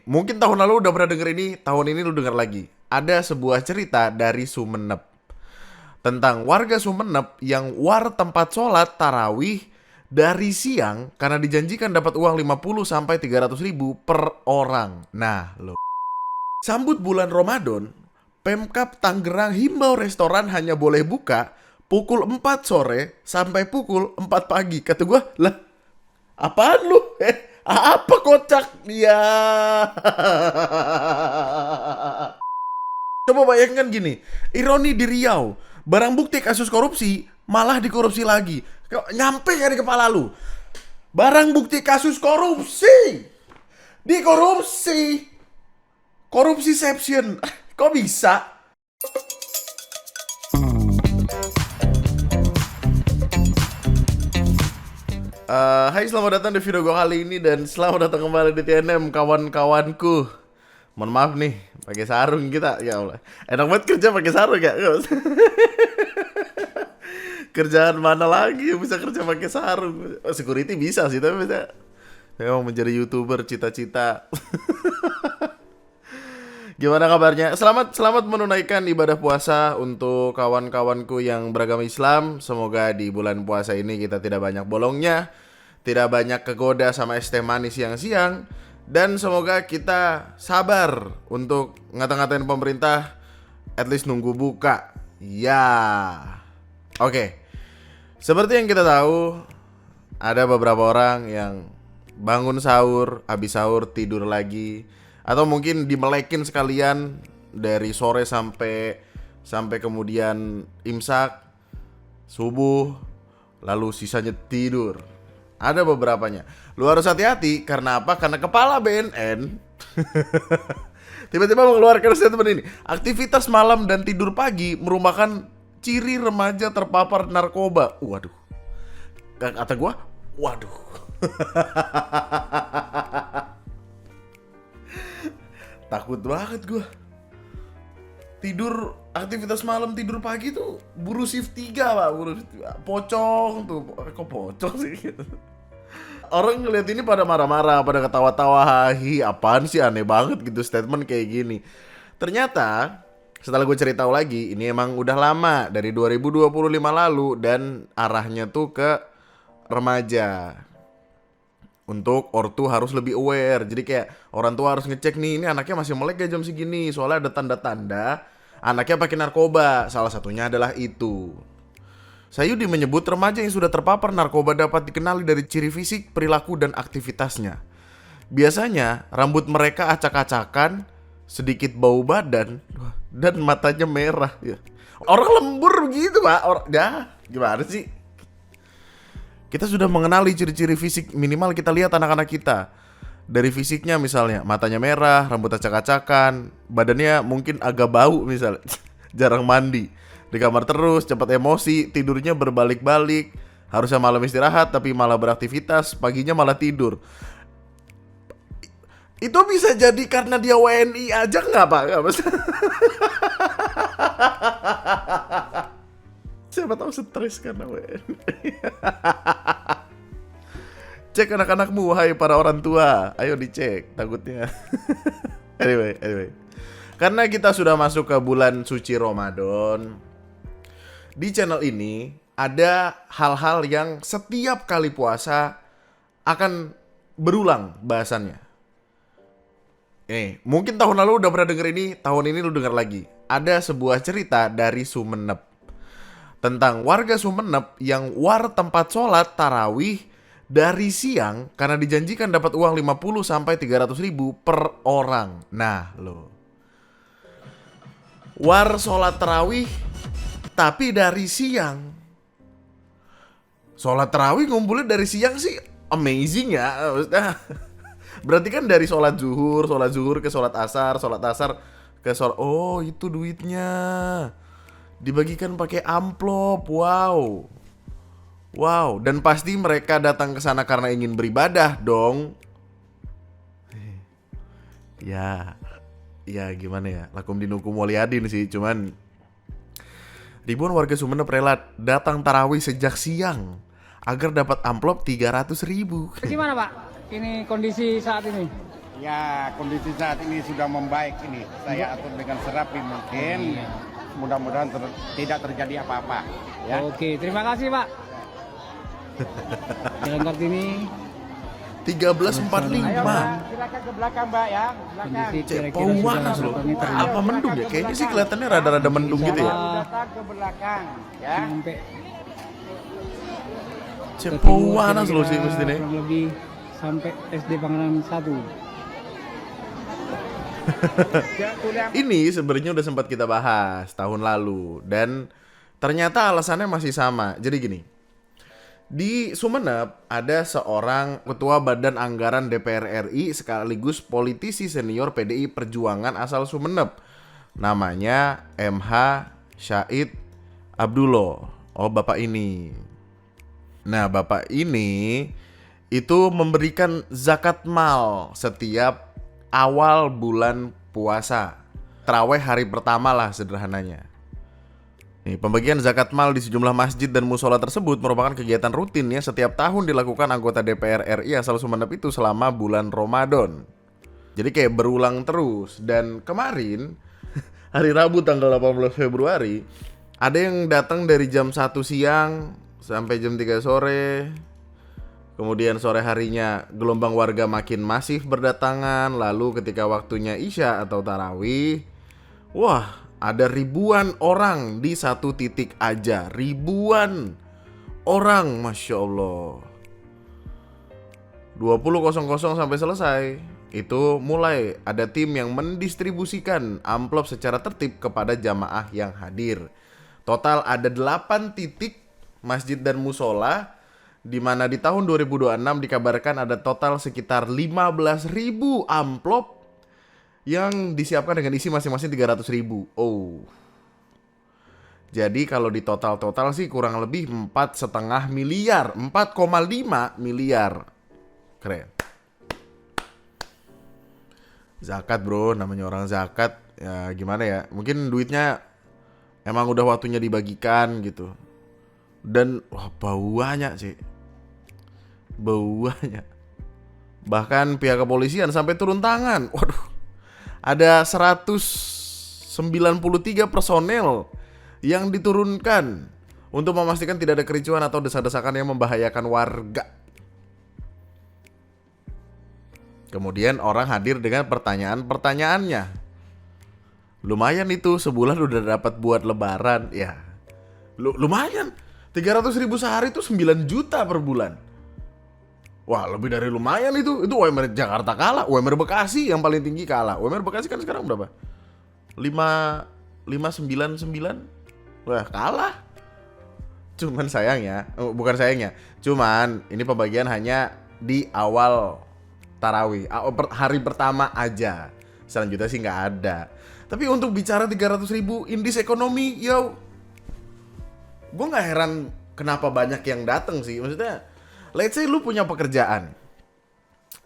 Mungkin tahun lalu udah pernah denger ini, tahun ini lu denger lagi. Ada sebuah cerita dari Sumeneb tentang warga Sumeneb yang war tempat sholat tarawih dari siang karena dijanjikan dapat uang 50 sampai 300 ribu per orang. Nah, lo sambut bulan Ramadan, Pemkab Tangerang himbau restoran hanya boleh buka pukul 4 sore sampai pukul 4 pagi. Kata gua, lah apaan lu? Apa kocak dia? Coba bayangkan gini, ironi di Riau, barang bukti kasus korupsi malah dikorupsi lagi. Nyampe gak di kepala lu? Barang bukti kasus korupsi dikorupsi. Korupsiception. Kok bisa? Hai, selamat datang di video gue kali ini dan selamat datang kembali di TNM kawan-kawanku. Mohon maaf nih, pakai sarung kita, ya Allah. Enak banget kerja pakai sarung ya. Kerjaan mana lagi yang bisa kerja pakai sarung? Security bisa sih, tapi bisa. Memang menjadi YouTuber cita-cita. Gimana kabarnya? Selamat menunaikan ibadah puasa untuk kawan-kawanku yang beragama Islam. Semoga di bulan puasa ini kita tidak banyak bolongnya, tidak banyak kegoda sama es teh manis siang-siang, dan semoga kita sabar untuk ngata-ngatain pemerintah, at least nunggu buka. Ya. Oke. Seperti yang kita tahu, ada beberapa orang yang bangun sahur, habis sahur tidur lagi, atau mungkin dimelekin sekalian dari sore sampai kemudian imsak, subuh, lalu sisanya tidur. Ada beberapanya. Lu harus hati-hati karena apa? Karena kepala BNN tiba-tiba mengeluarkan statement ini. Aktivitas malam dan tidur pagi merupakan ciri remaja terpapar narkoba. Waduh. Kata gua, waduh. Takut banget gue. Tidur, aktivitas malam tidur pagi tuh buru shift 3 pak. Pocong tuh. Kok pocong sih gitu. Orang ngeliat ini pada marah-marah, pada ketawa-tawa. Hi, apaan sih, aneh banget gitu statement kayak gini. Ternyata setelah gue cerita lagi, ini emang udah lama, dari 2025 lalu, dan arahnya tuh ke remaja. Untuk ortu harus lebih aware. Jadi kayak orang tua harus ngecek nih, ini anaknya masih melek gak jam segini. Soalnya ada tanda-tanda anaknya pakai narkoba. Salah satunya adalah itu. Sayudi menyebut remaja yang sudah terpapar narkoba dapat dikenali dari ciri fisik, perilaku, dan aktivitasnya. Biasanya rambut mereka acak-acakan, sedikit bau badan, dan matanya merah. Orang lembur begitu pak. Gimana sih? Kita sudah mengenali ciri-ciri fisik, minimal kita lihat anak-anak kita. Dari fisiknya misalnya, matanya merah, rambut acak-acakan, badannya mungkin agak bau misalnya, jarang mandi, di kamar terus, cepat emosi, tidurnya berbalik-balik, harusnya malam istirahat tapi malah beraktivitas, paginya malah tidur. Itu bisa jadi karena dia WNI aja nggak pak? Siapa tahu stres karena WNI. Cek anak-anakmu, hai para orang tua. Ayo dicek, takutnya. Anyway. Karena kita sudah masuk ke bulan suci Ramadan, di channel ini ada hal-hal yang setiap kali puasa akan berulang bahasannya. Mungkin tahun lalu udah pernah denger ini, tahun ini lu denger lagi. Ada sebuah cerita dari Sumeneb tentang warga Sumeneb yang war tempat sholat tarawih dari siang karena dijanjikan dapat uang 50 sampai 300 ribu per orang. Nah lo, war sholat tarawih tapi dari siang. Sholat tarawih ngumpulnya dari siang sih amazing ya. Berarti kan dari sholat zuhur ke sholat asar ke sholat. Oh itu duitnya dibagikan pakai amplop. Wow, dan pasti mereka datang ke sana karena ingin beribadah dong. Ya gimana ya? Lakum dinukum waliyadin sih, cuman ribuan warga Sumeneb rela datang tarawih sejak siang agar dapat amplop 300 ribu. Gimana Pak? Ini kondisi saat ini? Ya, kondisi saat ini sudah membaik ini. Saya atur dengan serapi mungkin. Mudah-mudahan tidak terjadi apa-apa. Ya. Oke, terima kasih Pak. Jalan Kartini. 13.45. Ayo, Mbak, silakan ke belakang, Mbak ya. Belakang. Kondisi kira-kira Bau sudah panas loh. berapa meter ya? Apa mendung ya? Kayaknya sih kelihatannya rada-rada mendung gitu ya. Datang ke belakang, ya. Sampai Cepau panas loh sih mesti nih. kurang lebih sampai SD Panganan 1. Ini sebenarnya udah sempat kita bahas tahun lalu dan ternyata alasannya masih sama. Jadi gini, di Sumeneb ada seorang ketua Badan Anggaran DPR RI sekaligus politisi senior PDI Perjuangan asal Sumeneb. Namanya MH Syahid Abdullah. Oh, bapak ini. Nah, bapak ini itu memberikan zakat mal setiap awal bulan puasa. Taraweh hari pertama lah sederhananya. Nih, pembagian zakat mal di sejumlah masjid dan musola tersebut merupakan kegiatan rutin yang setiap tahun dilakukan anggota DPR RI asal Sumeneb itu selama bulan Ramadan. Jadi kayak berulang terus. Dan kemarin, hari Rabu tanggal 18 Februari, ada yang datang dari jam 1 siang sampai jam 3 sore. Kemudian sore harinya gelombang warga makin masif berdatangan. Lalu ketika waktunya Isya atau Tarawih, wah, ada ribuan orang di satu titik aja. Ribuan orang, Masya Allah. 20.00 sampai selesai. Itu mulai ada tim yang mendistribusikan amplop secara tertib kepada jamaah yang hadir. Total ada 8 titik masjid dan musola, di mana di tahun 2026 dikabarkan ada total sekitar 15.000 amplop yang disiapkan dengan isi masing-masing 300.000. Oh. Jadi kalau di total sih kurang lebih 4,5 miliar, 4,5 miliar. Keren. Zakat bro, namanya orang zakat. Ya gimana ya, mungkin duitnya emang udah waktunya dibagikan gitu. Dan wah, bauannya sih. Bauannya. Bahkan pihak kepolisian sampai turun tangan. Waduh. Ada 193 personel yang diturunkan untuk memastikan tidak ada kericuhan atau desak-desakan yang membahayakan warga. Kemudian orang hadir dengan pertanyaan-pertanyaannya. Lumayan itu, sebulan udah dapat buat lebaran. Ya, lumayan. 300.000 sehari itu 9 juta per bulan. Wah, lebih dari lumayan itu. Itu UMR Jakarta kalah, UMR Bekasi yang paling tinggi kalah. UMR Bekasi kan sekarang berapa? 5,99. Wah, kalah. Cuman sayangnya, bukan sayangnya. Cuman ini pembagian hanya di awal Tarawih, hari pertama aja. Selanjutnya sih nggak ada. Tapi untuk bicara 300.000 indeks ekonomi, yo, gue nggak heran kenapa banyak yang datang sih. Maksudnya, let's say lu punya pekerjaan.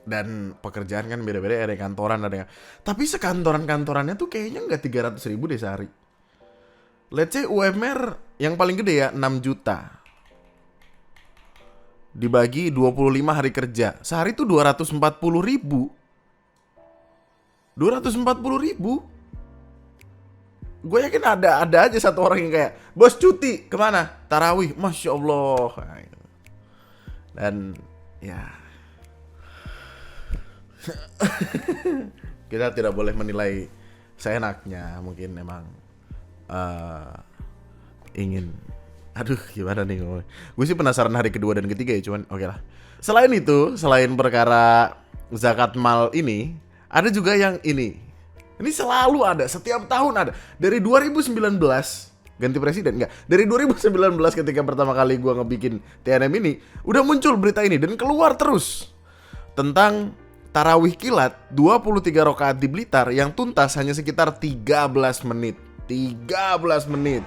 Dan pekerjaan kan beda-beda, ada yang kantoran, ada yang... Tapi sekantoran-kantorannya tuh kayaknya nggak 300.000 deh sehari. Let's say UMR yang paling gede ya 6 juta. Dibagi 25 hari kerja. Sehari tuh 240.000. 240.000. Gue yakin ada aja satu orang yang kayak, bos cuti kemana? Tarawih, Masya Allah. Dan ya kita tidak boleh menilai seenaknya. Mungkin memang ingin, aduh gimana nih ngomong. Gue sih penasaran hari kedua dan ketiga ya, cuman oke lah. Selain itu, selain perkara zakat mal ini, ada juga yang ini. Ini selalu ada, setiap tahun ada. Dari 2019 ganti presiden enggak? Dari 2019 ketika pertama kali gue ngebikin TNM ini, udah muncul berita ini dan keluar terus tentang tarawih kilat 23 rakaat di Blitar yang tuntas hanya sekitar 13 menit. 13 menit.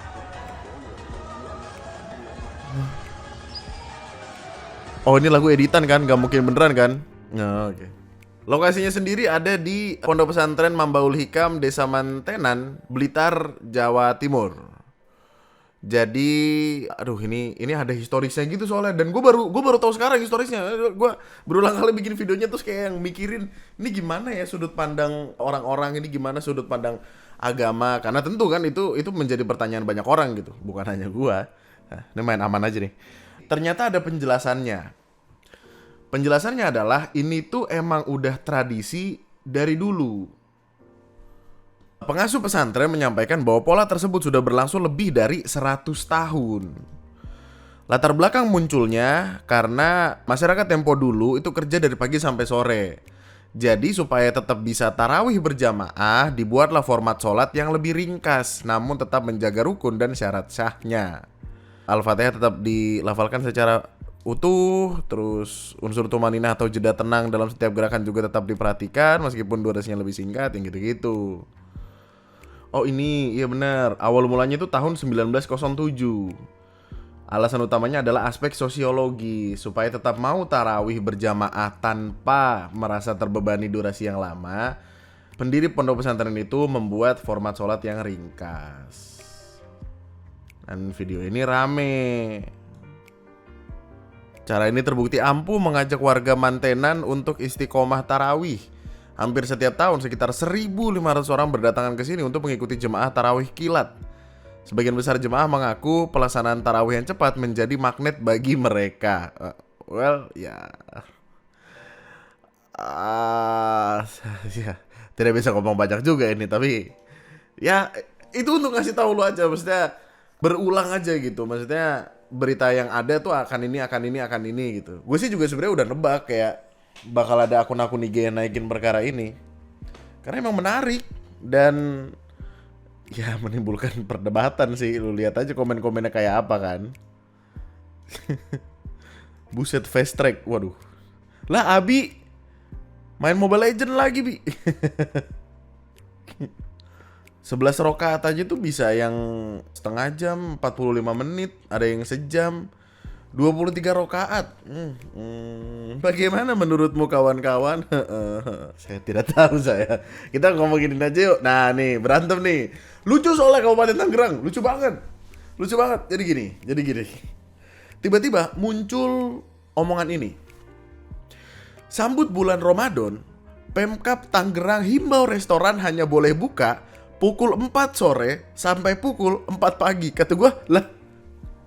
Oh, ini lagu editan kan? Gak mungkin beneran kan? Nah, oke. Lokasinya sendiri ada di Pondok Pesantren Mambaul Hikam, Desa Mantenan, Blitar, Jawa Timur. Jadi, aduh ini ada historisnya gitu soalnya, dan gue baru tahu sekarang historisnya. Gue berulang kali bikin videonya terus kayak yang mikirin ini gimana ya sudut pandang orang-orang, ini gimana sudut pandang agama, karena tentu kan itu menjadi pertanyaan banyak orang gitu, bukan hanya gue. Nah, ini main aman aja nih. Ternyata ada penjelasannya. Penjelasannya adalah ini tuh emang udah tradisi dari dulu. Pengasuh pesantren menyampaikan bahwa pola tersebut sudah berlangsung lebih dari 100 tahun. Latar belakang munculnya karena masyarakat tempo dulu itu kerja dari pagi sampai sore. Jadi supaya tetap bisa tarawih berjamaah, dibuatlah format sholat yang lebih ringkas, namun tetap menjaga rukun dan syarat sahnya. Al-Fatihah tetap dilafalkan secara utuh, terus unsur tumaninah atau jeda tenang dalam setiap gerakan juga tetap diperhatikan meskipun durasinya lebih singkat, yang gitu-gitu. Oh ini, iya benar. Awal mulanya itu tahun 1907. Alasan utamanya adalah aspek sosiologi, supaya tetap mau tarawih berjamaah tanpa merasa terbebani durasi yang lama. Pendiri pondok pesantren itu membuat format sholat yang ringkas. Dan video ini rame. Cara ini terbukti ampuh mengajak warga mantenan untuk istiqomah tarawih. Hampir setiap tahun sekitar 1.500 orang berdatangan ke sini untuk mengikuti jemaah tarawih kilat. Sebagian besar jemaah mengaku pelaksanaan tarawih yang cepat menjadi magnet bagi mereka. Ya, tidak bisa ngomong banyak juga ini, tapi ya itu untuk ngasih tahu lu aja, maksudnya berulang aja gitu, maksudnya berita yang ada tuh akan ini gitu. Gue sih juga sebenarnya udah nebak kayak bakal ada akun-akun IG yang naikin perkara ini karena emang menarik dan ya menimbulkan perdebatan sih. Lu lihat aja komen-komennya kayak apa kan. Buset, fast track, waduh. Lah Abi main Mobile Legend lagi Bi. 11 rakaat aja tuh bisa yang setengah jam, 45 menit, ada yang sejam, 23 rakaat. Bagaimana menurutmu kawan-kawan? Saya tidak tahu saya. Kita ngomongin aja yuk. Nah nih, berantem nih. Lucu soalnya Kabupaten Tangerang. Lucu banget. Jadi gini. Tiba-tiba muncul omongan ini. Sambut bulan Ramadan, Pemkab Tangerang himbau restoran hanya boleh buka pukul 4 sore sampai pukul 4 pagi. Kata gue, lah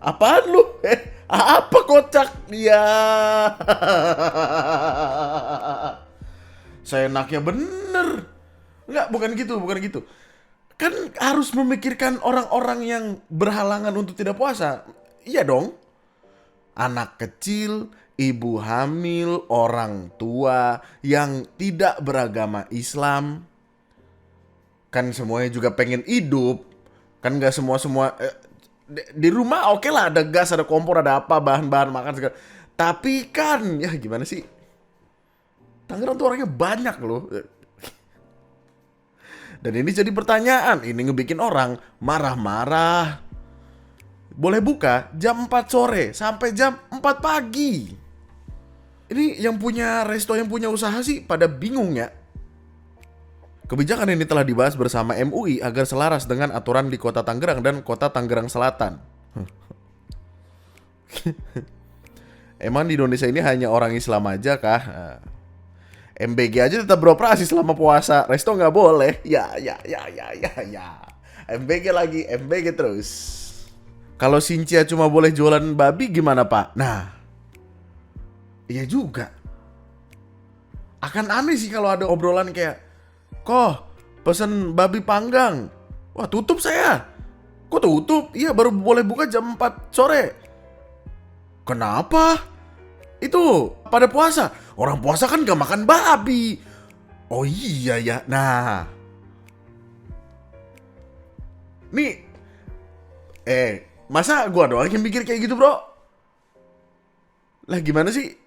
apaan lu? Apa kocak? Ya. Seenaknya bener. Enggak, bukan gitu. Kan harus memikirkan orang-orang yang berhalangan untuk tidak puasa. Iya dong. Anak kecil, ibu hamil, orang tua yang tidak beragama Islam. Kan semuanya juga pengen hidup. Kan gak semua di rumah oke lah, ada gas, ada kompor, ada apa, bahan-bahan makan segala. Tapi kan ya gimana sih, Tangerang tuh orangnya banyak loh. Dan ini jadi pertanyaan, ini ngebikin orang marah-marah. Boleh buka jam 4 sore sampai jam 4 pagi. Ini yang punya resto, yang punya usaha sih pada bingung ya. Kebijakan ini telah dibahas bersama MUI agar selaras dengan aturan di Kota Tangerang dan Kota Tangerang Selatan. Emang di Indonesia ini hanya orang Islam aja kah? MBG aja tetap beroperasi selama puasa, resto nggak boleh. Ya. MBG terus. Kalau Sincia cuma boleh jualan babi gimana Pak? Nah, iya juga. Akan aneh sih kalau ada obrolan kayak, "Kok pesen babi panggang?" "Wah tutup saya." "Kok tutup?" "Iya baru boleh buka jam 4 sore." "Kenapa?" "Itu pada puasa." "Orang puasa kan gak makan babi." "Oh iya ya." Nah nih, masa gua doang yang mikir kayak gitu bro? Lah gimana sih?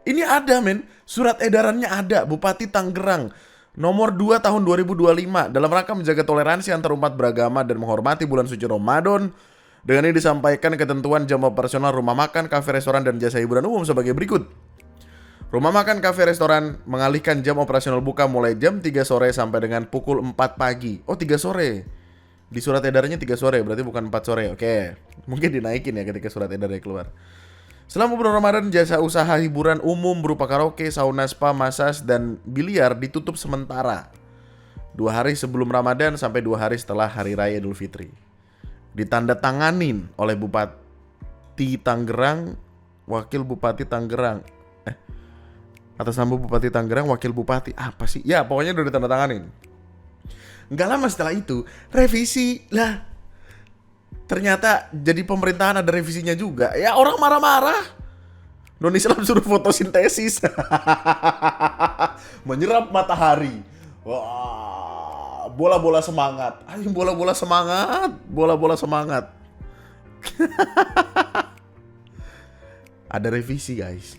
Ini ada men, surat edarannya ada, Bupati Tangerang nomor 2 tahun 2025 dalam rangka menjaga toleransi antar umat beragama dan menghormati bulan suci Ramadan. Dengan ini disampaikan ketentuan jam operasional rumah makan, kafe, restoran, dan jasa hiburan umum sebagai berikut. Rumah makan, kafe, restoran mengalihkan jam operasional buka mulai jam 3 sore sampai dengan pukul 4 pagi. Oh 3 sore. Di surat edarnya 3 sore, berarti bukan 4 sore. Oke. Mungkin dinaikin ya ketika surat edarnya keluar. Selama bulan Ramadan, jasa usaha hiburan umum berupa karaoke, sauna, spa, massage, dan biliar ditutup sementara 2 hari sebelum Ramadan sampai 2 hari setelah Hari Raya Idul Fitri. Ditandatanganin oleh Bupati Tangerang, Wakil Bupati Tangerang. Atas nama Bupati Tangerang, Wakil Bupati. Apa sih? Ya, pokoknya udah ditandatanganin. Nggak lama setelah itu, revisi lah. Ternyata jadi pemerintahan ada revisinya juga. Ya orang marah-marah. Non Islam suruh fotosintesis. Menyerap matahari. Wah, bola-bola semangat. Ayo bola-bola semangat. Bola-bola semangat. Ada revisi guys.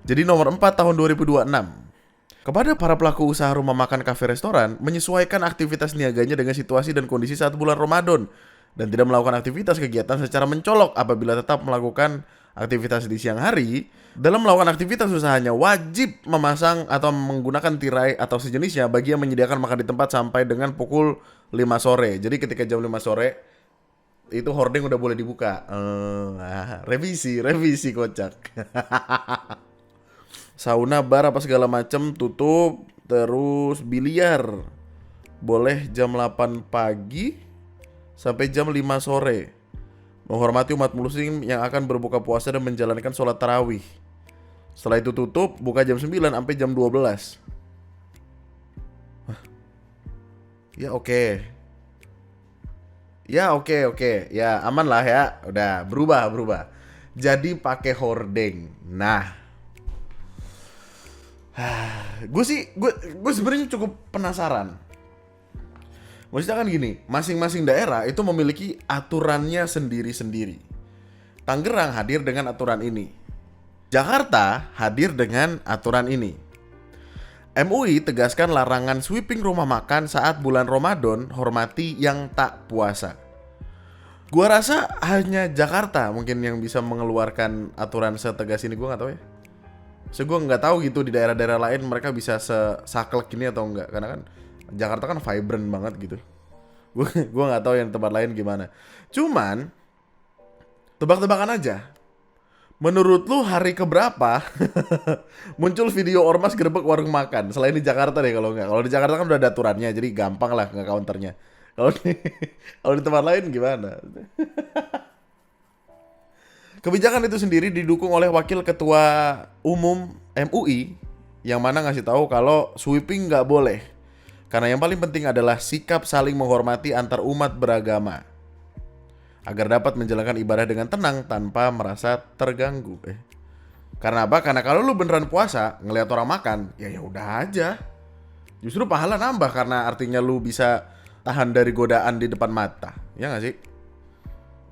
Jadi nomor 4 tahun 2026. Kepada para pelaku usaha rumah makan, kafe, restoran, menyesuaikan aktivitas niaganya dengan situasi dan kondisi saat bulan Ramadan dan tidak melakukan aktivitas kegiatan secara mencolok. Apabila tetap melakukan aktivitas di siang hari, dalam melakukan aktivitas usahanya wajib memasang atau menggunakan tirai atau sejenisnya bagi yang menyediakan makan di tempat sampai dengan pukul 5 sore. Jadi ketika jam 5 sore itu hordeng udah boleh dibuka. Revisi kocak. Sauna, bar apa segala macem tutup. Terus biliar boleh jam 8 pagi sampai jam 5 sore. Menghormati umat muslim yang akan berbuka puasa dan menjalankan sholat tarawih. Setelah itu tutup, buka jam 9 sampai jam 12. Ya oke. Ya aman lah ya. Udah berubah. Jadi pakai hordeng. Nah, gue sebenarnya cukup penasaran. Maksudnya kan gini, masing-masing daerah itu memiliki aturannya sendiri-sendiri. Tangerang hadir dengan aturan ini. Jakarta hadir dengan aturan ini. MUI tegaskan larangan sweeping rumah makan saat bulan Ramadan, hormati yang tak puasa. Gua rasa hanya Jakarta mungkin yang bisa mengeluarkan aturan setegas ini, gua nggak tahu ya. So, gue nggak tahu gitu di daerah-daerah lain mereka bisa sesaklek ini atau enggak, karena kan Jakarta kan vibrant banget gitu. Gue nggak tahu yang tempat lain gimana. Cuman tebak-tebakan aja. Menurut lu hari keberapa muncul video ormas gerebek warung makan? Selain di Jakarta deh kalau nggak. Kalau di Jakarta kan udah ada aturannya, jadi gampang lah nge counternya. Kalau di tempat lain gimana? Kebijakan itu sendiri didukung oleh Wakil Ketua Umum MUI yang mana ngasih tahu kalau sweeping nggak boleh. Karena yang paling penting adalah sikap saling menghormati antar umat beragama agar dapat menjalankan ibadah dengan tenang tanpa merasa terganggu. Karena apa? Karena kalau lu beneran puasa ngelihat orang makan, ya udah aja. Justru pahala nambah karena artinya lu bisa tahan dari godaan di depan mata. Ya nggak sih?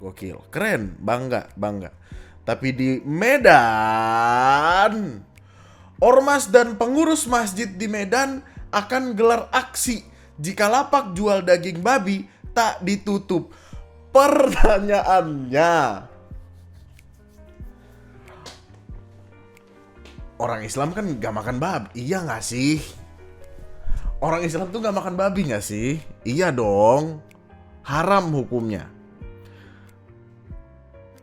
Gokil, keren, bangga. Tapi di Medan, ormas dan pengurus masjid di Medan akan gelar aksi jika lapak jual daging babi tak ditutup. Pertanyaannya, orang Islam kan gak makan babi, iya gak sih? Orang Islam tuh gak makan babi gak sih? Iya dong, haram hukumnya.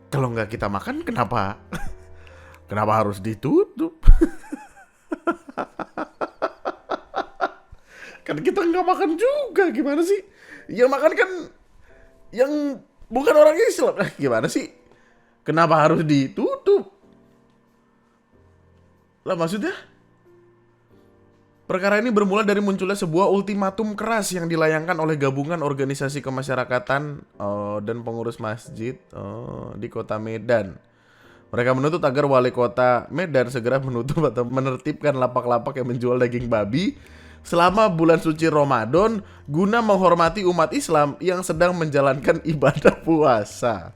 Kalau nggak kita makan, kenapa harus ditutup? Kan kita nggak makan juga, gimana sih? Yang makan kan yang bukan orang Islam. Gimana sih? Kenapa harus ditutup? Lah maksudnya? Perkara ini bermula dari munculnya sebuah ultimatum keras yang dilayangkan oleh gabungan organisasi kemasyarakatan dan pengurus masjid di kota Medan. Mereka menuntut agar wali kota Medan segera menutup atau menertibkan lapak-lapak yang menjual daging babi selama bulan suci Ramadan guna menghormati umat Islam yang sedang menjalankan ibadah puasa.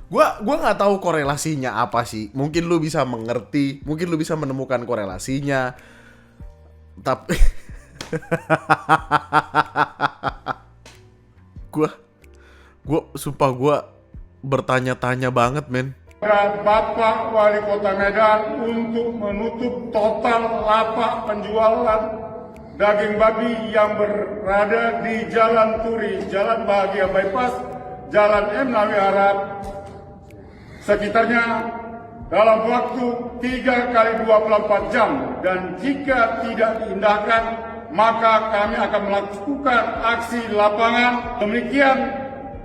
Gua nggak tahu korelasinya apa sih. Mungkin lu bisa mengerti, mungkin lu bisa menemukan korelasinya. Tapi gua sumpah gua bertanya-tanya banget, men. Bapak Wali Kota Medan untuk menutup total lapak penjualan daging babi yang berada di Jalan Turi, Jalan Bahagia Bypass, Jalan M. Nawi Arab, sekitarnya dalam waktu 3 kali 24 jam, dan jika tidak diindahkan maka kami akan melakukan aksi lapangan. Demikian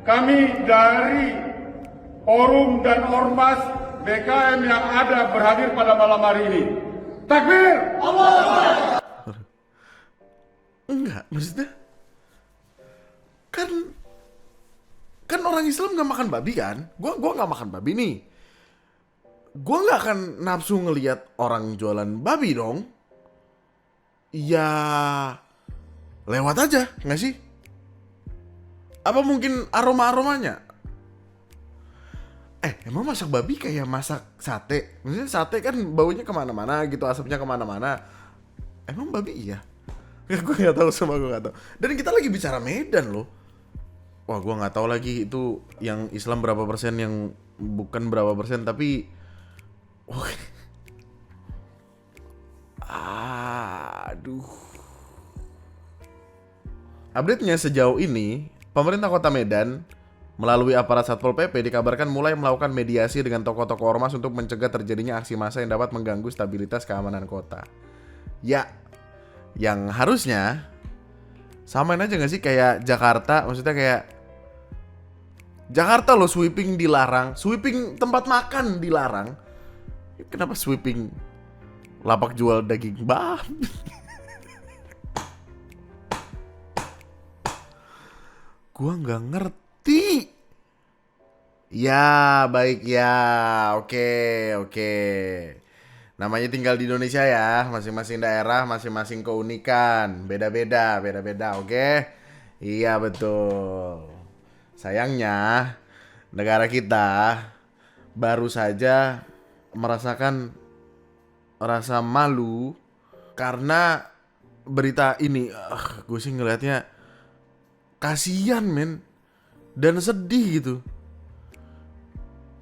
kami dari Forum dan Ormas BKM yang ada berhadir pada malam hari ini. Takbir! Enggak, maksudnya kan orang Islam nggak makan babi kan? Gua nggak makan babi nih. Gua nggak akan nafsu ngelihat orang jualan babi dong. Ya lewat aja, nggak sih? Apa mungkin aromanya? Emang masak babi kayak masak sate? Maksudnya sate kan baunya kemana-mana gitu, asapnya kemana-mana. Emang babi iya? Gue nggak tahu, sama gue nggak tahu. Dan kita lagi bicara Medan loh. Wah, gue nggak tahu lagi itu yang Islam berapa persen, yang bukan berapa persen, tapi aduh. Update-nya sejauh ini, pemerintah Kota Medan melalui aparat Satpol PP dikabarkan mulai melakukan mediasi dengan tokoh-tokoh ormas untuk mencegah terjadinya aksi massa yang dapat mengganggu stabilitas keamanan kota. Ya, yang harusnya samain aja gak sih kayak Jakarta, maksudnya kayak Jakarta loh, sweeping dilarang, sweeping tempat makan dilarang. Kenapa sweeping lapak jual daging babi? Gua nggak ngerti. Ya, baik ya. Oke. Namanya tinggal di Indonesia ya. Masing-masing daerah, masing-masing keunikan. Beda-beda, oke? Iya, betul. Sayangnya, negara kita baru saja merasakan rasa malu karena berita ini. Gue sih ngelihatnya kasian men, dan sedih gitu.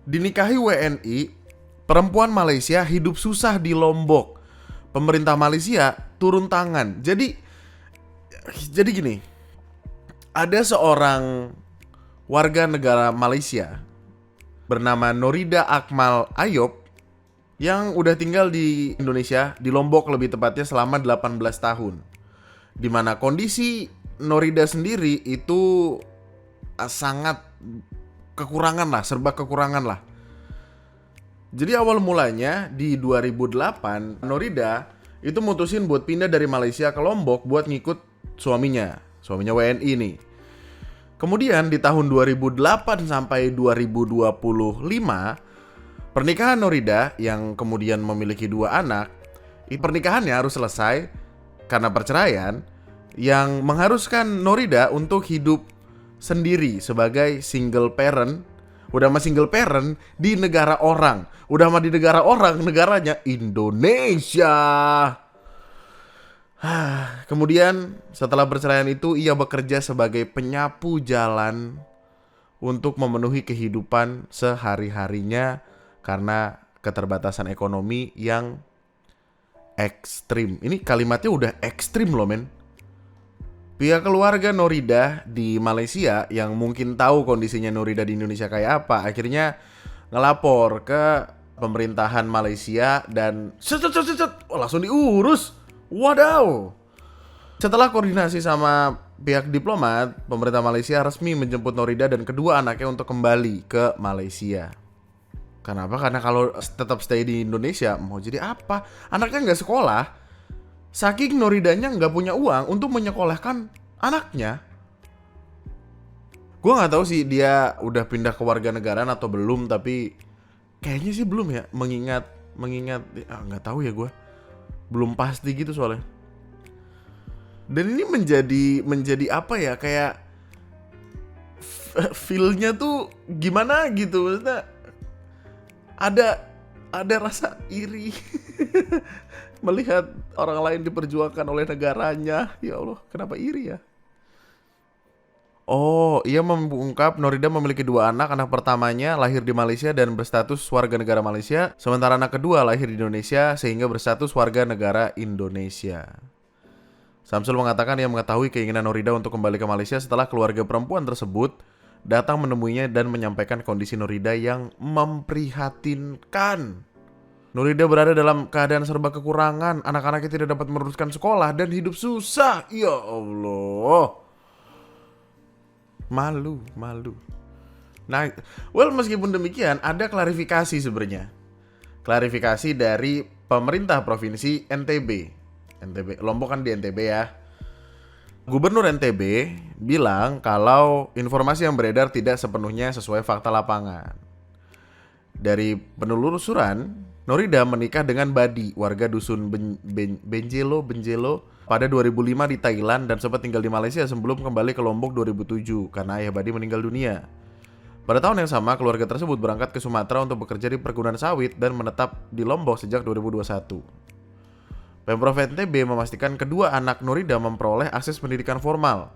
Dinikahi WNI, perempuan Malaysia hidup susah di Lombok. Pemerintah Malaysia turun tangan. Jadi gini, ada seorang warga negara Malaysia bernama Norida Akmal Ayob yang udah tinggal di Indonesia, di Lombok lebih tepatnya, selama 18 tahun. Dimana kondisi Norida sendiri itu sangat kekurangan lah, serba kekurangan lah. Jadi awal mulanya di 2008, Norida itu mutusin buat pindah dari Malaysia ke Lombok buat ngikut suaminya WNI nih. Kemudian di tahun 2008 sampai 2025, pernikahan Norida yang kemudian memiliki 2 anak, pernikahannya harus selesai karena perceraian yang mengharuskan Norida untuk hidup sendiri sebagai single parent. Udah mah single parent di negara orang. Udah mah di negara orang, negaranya Indonesia. Kemudian setelah perceraian itu ia bekerja sebagai penyapu jalan untuk memenuhi kehidupan sehari-harinya karena keterbatasan ekonomi yang ekstrim. Ini kalimatnya udah ekstrim loh men. Pihak keluarga Norida di Malaysia yang mungkin tahu kondisinya Norida di Indonesia kayak apa, akhirnya ngelapor ke pemerintahan Malaysia dan langsung diurus. Wadaw. Setelah koordinasi sama pihak diplomat, pemerintah Malaysia resmi menjemput Norida dan kedua anaknya untuk kembali ke Malaysia. Kenapa? Karena kalau tetap stay di Indonesia mau jadi apa? Anaknya nggak sekolah. Saking Noridanya nggak punya uang untuk menyekolahkan anaknya. Gue nggak tahu sih dia udah pindah ke warga negaraan atau belum, tapi kayaknya sih belum ya. Mengingat nggak tahu ya gue. Belum pasti gitu soalnya. Dan ini menjadi apa ya, kayak feel-nya tuh gimana gitu, maksudnya ada rasa iri melihat orang lain diperjuangkan oleh negaranya. Ya Allah, kenapa iri ya? Oh, ia mengungkap Norida memiliki 2 anak. Anak pertamanya lahir di Malaysia dan berstatus warga negara Malaysia, sementara anak kedua lahir di Indonesia sehingga berstatus warga negara Indonesia. Samsul mengatakan ia mengetahui keinginan Norida untuk kembali ke Malaysia setelah keluarga perempuan tersebut datang menemuinya dan menyampaikan kondisi Norida yang memprihatinkan. Norida berada dalam keadaan serba kekurangan, anak-anaknya tidak dapat meneruskan sekolah dan hidup susah. Ya Allah. Malu. Nah, meskipun demikian ada klarifikasi sebenarnya. Klarifikasi dari pemerintah provinsi NTB. Lombok kan di NTB ya. Gubernur NTB bilang kalau informasi yang beredar tidak sepenuhnya sesuai fakta lapangan. Dari penelusuran, Norida menikah dengan Badi, warga dusun Benjelo pada 2005 di Thailand dan sempat tinggal di Malaysia sebelum kembali ke Lombok 2007 karena ayah Badi meninggal dunia. Pada tahun yang sama, keluarga tersebut berangkat ke Sumatera untuk bekerja di perkebunan sawit dan menetap di Lombok sejak 2021. Pemprov NTB memastikan kedua anak Norida memperoleh akses pendidikan formal.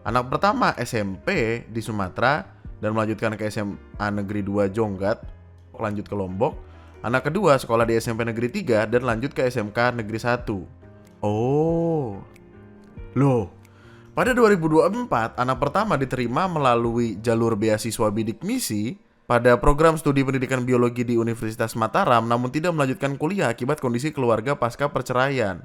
Anak pertama SMP di Sumatera dan melanjutkan ke SMA Negeri 2 Jonggat, lanjut ke Lombok. Anak kedua sekolah di SMP Negeri 3 dan lanjut ke SMK Negeri 1. Oh. Loh. Pada 2024, anak pertama diterima melalui jalur beasiswa bidik misi pada program studi pendidikan biologi di Universitas Mataram, namun tidak melanjutkan kuliah akibat kondisi keluarga pasca perceraian.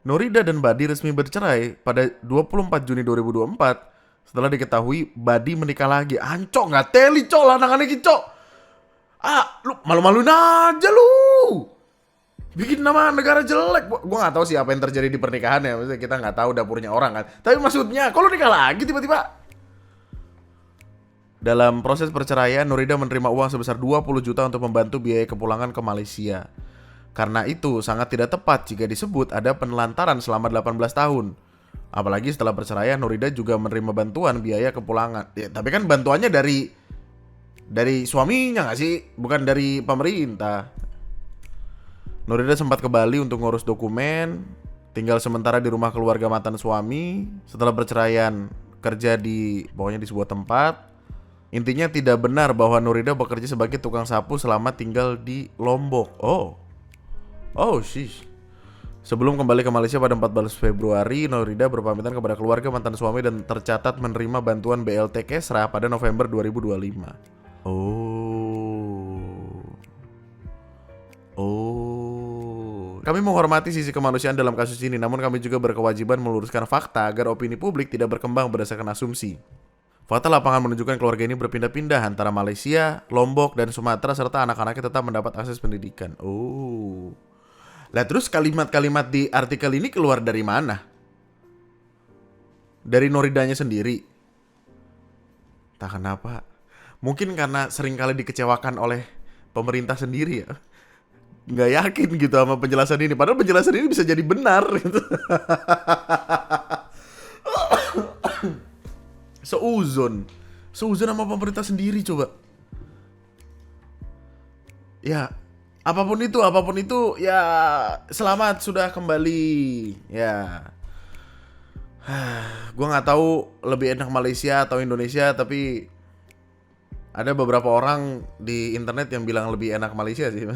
Norida dan Badi resmi bercerai pada 24 Juni 2024 setelah diketahui Badi menikah lagi. Ancok nggak teli cok lanangannya cok. Lu malu-maluin aja lu. Bikin nama negara jelek. Gua nggak tahu sih apa yang terjadi di pernikahannya. Maksudnya kita nggak tahu dapurnya orang kan. Tapi maksudnya, kalau nikah lagi tiba-tiba. Dalam proses perceraian, Norida menerima uang sebesar 20 juta untuk membantu biaya kepulangan ke Malaysia. Karena itu sangat tidak tepat jika disebut ada penelantaran selama 18 tahun. Apalagi setelah perceraian, Norida juga menerima bantuan biaya kepulangan. Ya, tapi kan bantuannya dari suaminya nggak sih? Bukan dari pemerintah. Norida sempat ke Bali untuk ngurus dokumen, tinggal sementara di rumah keluarga mantan suami. Setelah perceraian, kerja di sebuah tempat. Intinya tidak benar bahwa Norida bekerja sebagai tukang sapu selama tinggal di Lombok. Oh shish. Sebelum kembali ke Malaysia pada 14 Februari, Norida berpamitan kepada keluarga mantan suami dan tercatat menerima bantuan BLT Kesra pada November 2025. Kami menghormati sisi kemanusiaan dalam kasus ini, namun kami juga berkewajiban meluruskan fakta agar opini publik tidak berkembang berdasarkan asumsi. Fakta lapangan menunjukkan keluarga ini berpindah-pindah antara Malaysia, Lombok, dan Sumatera serta anak-anaknya tetap mendapat akses pendidikan. Lah terus kalimat-kalimat di artikel ini keluar dari mana? Dari Noridanya sendiri? Tak kenapa. Mungkin karena seringkali dikecewakan oleh pemerintah sendiri ya. Nggak yakin gitu sama penjelasan ini. Padahal penjelasan ini bisa jadi benar gitu. Seuzon sama pemerintah sendiri coba. Ya, apapun itu ya selamat sudah kembali. Ya. Gua nggak tahu lebih enak Malaysia atau Indonesia, tapi ada beberapa orang di internet yang bilang lebih enak Malaysia sih.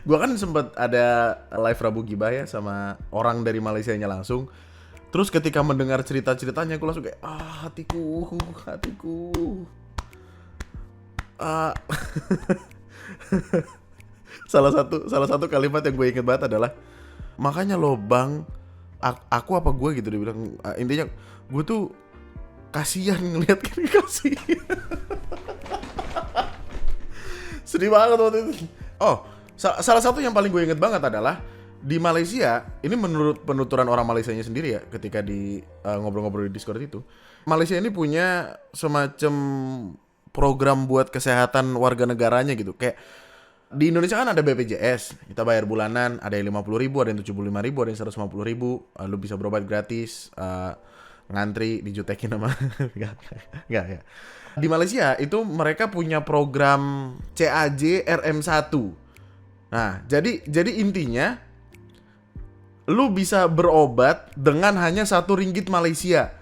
Gua kan sempat ada live Rabu Gibah ya sama orang dari Malaysianya langsung. Terus ketika mendengar cerita-ceritanya gue langsung kayak hatiku. Salah satu kalimat yang gue inget banget adalah, makanya lo bang, aku apa gue gitu, dia bilang intinya gue tuh kasihan ngeliat kasih. Sedih banget waktu itu. Salah satu yang paling gue inget banget adalah di Malaysia, ini menurut penuturan orang Malaysianya sendiri ya, ketika di ngobrol-ngobrol di Discord itu, Malaysia ini punya semacam program buat kesehatan warga negaranya gitu. Kayak di Indonesia kan ada BPJS, kita bayar bulanan, ada yang 50.000, ada yang 75.000, ada yang 150.000, lu bisa berobat gratis, ngantri dijutekin sama enggak. Di Malaysia itu mereka punya program CAJ RM1. Nah, jadi intinya lu bisa berobat dengan hanya 1 ringgit Malaysia.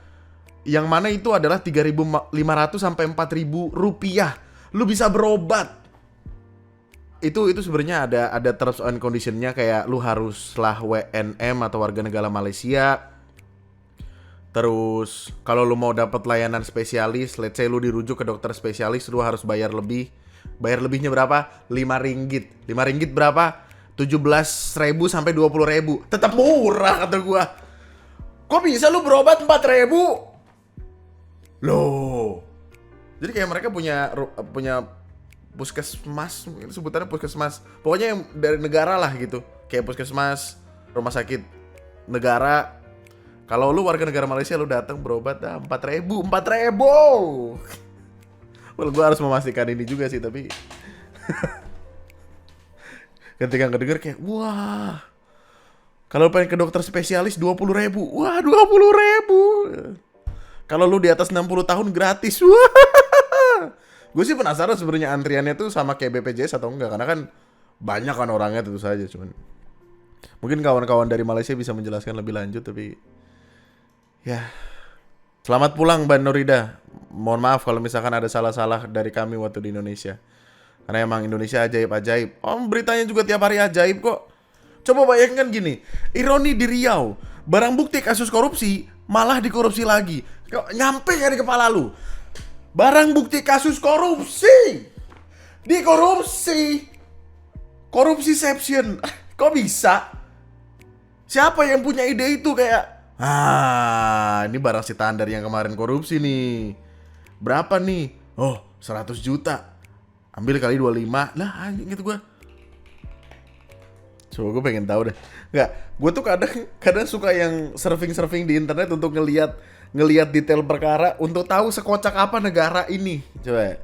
Yang mana itu adalah 3.500 sampai 4.000 rupiah. Lu bisa berobat. Itu sebenarnya ada terms and conditionnya, kayak lu haruslah WNM atau warga negara Malaysia. Terus kalau lu mau dapat layanan spesialis, let's say lu dirujuk ke dokter spesialis, lu harus bayar lebih. Bayar lebihnya berapa? 5 ringgit. 5 ringgit berapa? 17.000 sampai 20.000. Tetap murah kata gua. Kok bisa lu berobat 4.000? Loh. Jadi kayak mereka punya puskesmas, mungkin sebutannya puskesmas. Pokoknya yang dari negara lah gitu. Kayak puskesmas, rumah sakit negara. Kalau lu warga negara Malaysia, lu datang berobat 4.000. Well, gue harus memastikan ini juga sih, tapi ketika ngedenger kayak, wah, kalau pengen ke dokter spesialis 20.000. Wah, 20.000. Kalau lu di atas 60 tahun gratis. Wah. Gue sih penasaran sebenarnya antriannya tuh sama kayak BPJS atau enggak, karena kan banyak kan orangnya tentu saja. Cuman mungkin kawan-kawan dari Malaysia bisa menjelaskan lebih lanjut, tapi ya. Selamat pulang Mbak Nurida. Mohon maaf kalau misalkan ada salah-salah dari kami waktu di Indonesia. Karena emang Indonesia ajaib-ajaib. Beritanya juga tiap hari ajaib kok. Coba bayangkan gini, ironi di Riau, barang bukti kasus korupsi malah dikorupsi lagi. Nyampe gak di kepala lu? Barang bukti kasus korupsi dikorupsi. Korupsiception. Kok bisa? Siapa yang punya ide itu? Kayak ini barang sitaan dari yang kemarin korupsi nih. Berapa nih? 100 juta. Ambil kali 25. Lah anjing gitu gue. Coba gue pengen tahu deh. Enggak, gue tuh kadang suka yang surfing di internet untuk ngelihat detail perkara untuk tahu sekocak apa negara ini. Coba.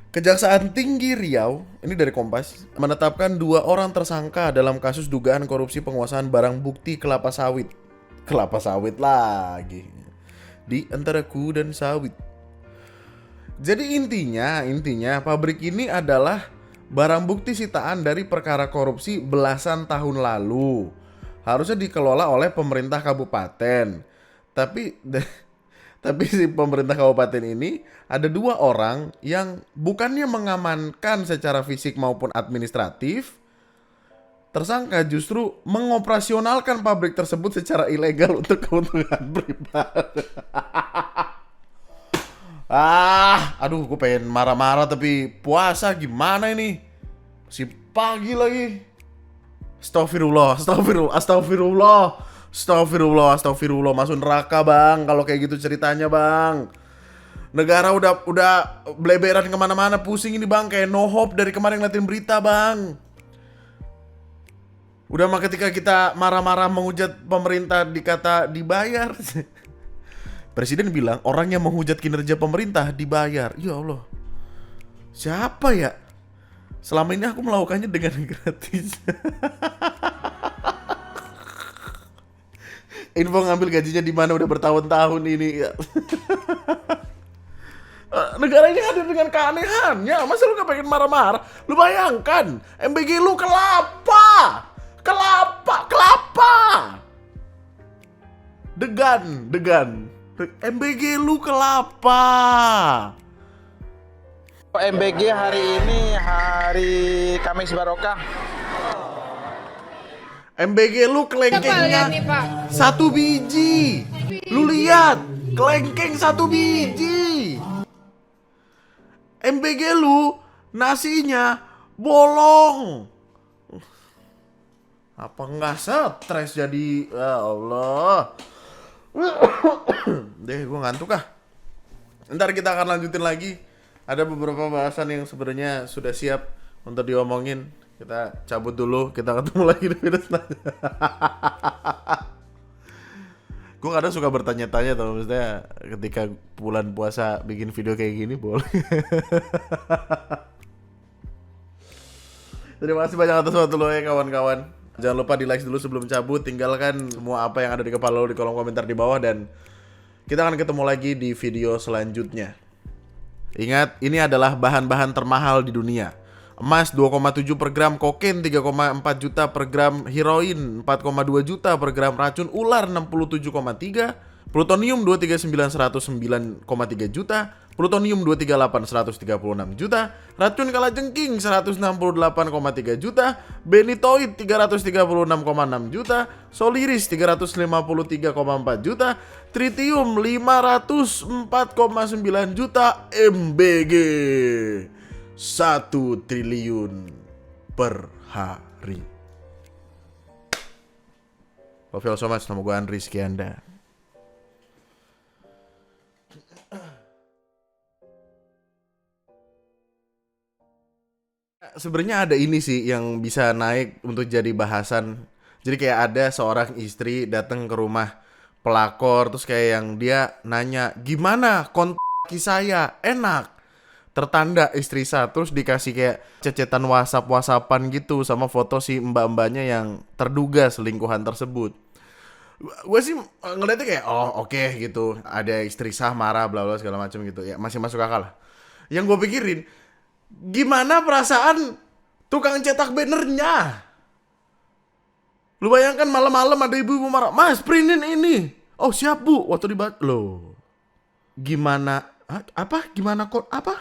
Kejaksaan Tinggi Riau, ini dari Kompas, menetapkan 2 orang tersangka dalam kasus dugaan korupsi penguasaan barang bukti kelapa sawit. Kelapa sawit lagi. Di antara ku dan sawit. Jadi intinya pabrik ini adalah barang bukti sitaan dari perkara korupsi belasan tahun lalu. Harusnya dikelola oleh pemerintah kabupaten. Tapi si pemerintah kabupaten ini ada 2 orang yang bukannya mengamankan secara fisik maupun administratif. Tersangka justru mengoperasionalkan pabrik tersebut secara ilegal untuk keuntungan pribadi. Aduh, gue pengen marah-marah tapi puasa gimana ini? Si pagi lagi. Astagfirullah, masuk neraka bang. Kalau kayak gitu ceritanya bang. Negara udah bleberan kemana-mana, pusing ini bang. Kayak no hope dari kemarin ngeliatin berita bang. Udah mah ketika kita marah-marah menghujat pemerintah dikata dibayar. Presiden bilang orang yang menghujat kinerja pemerintah dibayar. Ya Allah, siapa ya? Selama ini aku melakukannya dengan gratis. Info ngambil gajinya di mana udah bertahun-tahun ini. Negara ini hadir dengan keanehannya. Masa lu gak pengen marah-marah? Lu bayangkan, MBG lu kelapa. Degan. MBG lu kelapa. MBG hari ini hari Kamis Barokah. MBG lu kelengkengnya 1 biji. Lu lihat, kelengkeng 1 biji. MBG lu nasinya bolong. Apa enggak stres jadi? Ya Allah. Deh, gue ngantuk ah. Ntar kita akan lanjutin lagi. Ada beberapa bahasan yang sebenarnya sudah siap untuk diomongin. Kita cabut dulu, kita ketemu lagi di video selanjutnya. Gue kadang suka bertanya-tanya tau, maksudnya ketika bulan puasa bikin video kayak gini boleh. Terima kasih banyak atas waktu lo ya kawan-kawan. Jangan lupa di like dulu sebelum cabut. Tinggalkan semua apa yang ada di kepala lo di kolom komentar di bawah. Dan kita akan ketemu lagi di video selanjutnya. Ingat, ini adalah bahan-bahan termahal di dunia. Emas 2,7 per gram, kokain 3,4 juta per gram, heroin 4,2 juta per gram, racun ular 67,3, plutonium 239 109,3 juta, plutonium 238 136 juta, racun kalajengking 168,3 juta, benitoid 336,6 juta, soliris 353,4 juta, tritium 504,9 juta, MBG 1 triliun per hari. Love you all so much. Nama gue Andri Skianda. Sebenarnya ada ini sih yang bisa naik untuk jadi bahasan. Jadi kayak ada seorang istri datang ke rumah pelakor, terus kayak yang dia nanya, gimana kontak saya? Enak. Tertanda istri saya, terus dikasih kayak cecetan WhatsApp-WhatsAppan gitu sama foto si mbak-mbaknya yang terduga selingkuhan tersebut. Gue sih ngeliatnya kayak oh oke gitu, ada istri sah marah bla bla segala macam gitu ya, masih masuk akal lah. Yang gue pikirin, gimana perasaan tukang cetak bannernya? Lu bayangkan malam-malam ada ibu-ibu marah, Mas printin ini. Oh siap bu, waktu dibaca loh. Gimana? Apa? Gimana kok? Apa?